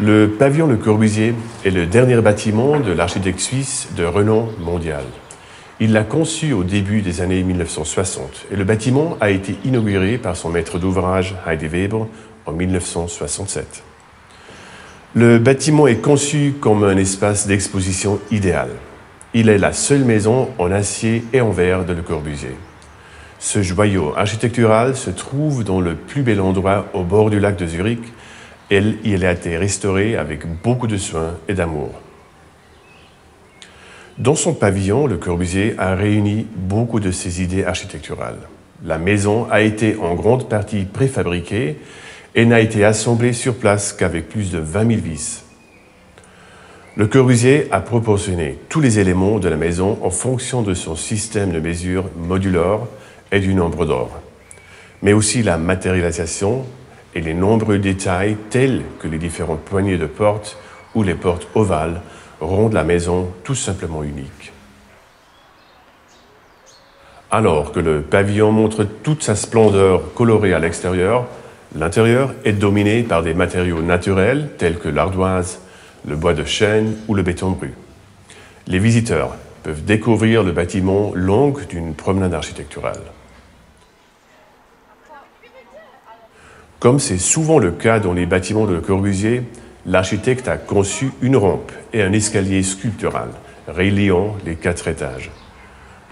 Le pavillon Le Corbusier est le dernier bâtiment de l'architecte suisse de renom mondial. Il l'a conçu au début des années 1960 et le bâtiment a été inauguré par son maître d'ouvrage Heidi Weber en 1967. Le bâtiment est conçu comme un espace d'exposition idéal. Il est la seule maison en acier et en verre de Le Corbusier. Ce joyau architectural se trouve dans le plus bel endroit au bord du lac de Zurich et il a été restauré avec beaucoup de soin et d'amour. Dans son pavillon, Le Corbusier a réuni beaucoup de ses idées architecturales. La maison a été en grande partie préfabriquée et n'a été assemblée sur place qu'avec plus de 20 000 vis. Le Corbusier a proportionné tous les éléments de la maison en fonction de son système de mesure modulaire et du nombre d'or, mais aussi la matérialisation et les nombreux détails tels que les différentes poignées de porte ou les portes ovales rendent la maison tout simplement unique. Alors que le pavillon montre toute sa splendeur colorée à l'extérieur, l'intérieur est dominé par des matériaux naturels tels que l'ardoise, le bois de chêne ou le béton brut. Les visiteurs peuvent découvrir le bâtiment long d'une promenade architecturale. Comme c'est souvent le cas dans les bâtiments de Le Corbusier, l'architecte a conçu une rampe et un escalier sculptural reliant les 4 étages.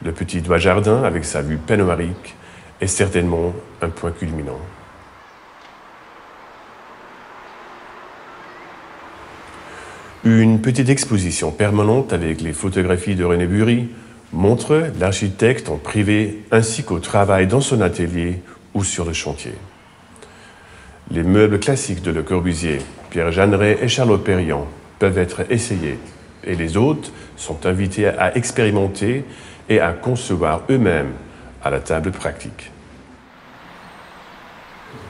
Le petit doigt jardin, avec sa vue panoramique, est certainement un point culminant. Une petite exposition permanente avec les photographies de René Bury montre l'architecte en privé ainsi qu'au travail dans son atelier ou sur le chantier. Les meubles classiques de Le Corbusier, Pierre Jeanneret et Charlotte Perriand, peuvent être essayés et les hôtes sont invités à expérimenter et à concevoir eux-mêmes à la table pratique.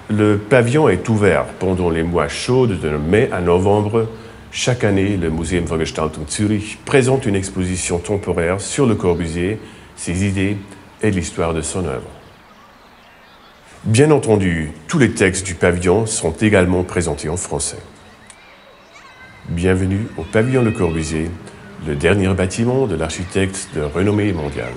Le pavillon est ouvert pendant les mois chauds de mai à novembre. Chaque année, le Museum für Gestaltung Zürich présente une exposition temporaire sur Le Corbusier, ses idées et l'histoire de son œuvre. Bien entendu, tous les textes du pavillon sont également présentés en français. Bienvenue au pavillon Le Corbusier, le dernier bâtiment de l'architecte de renommée mondiale.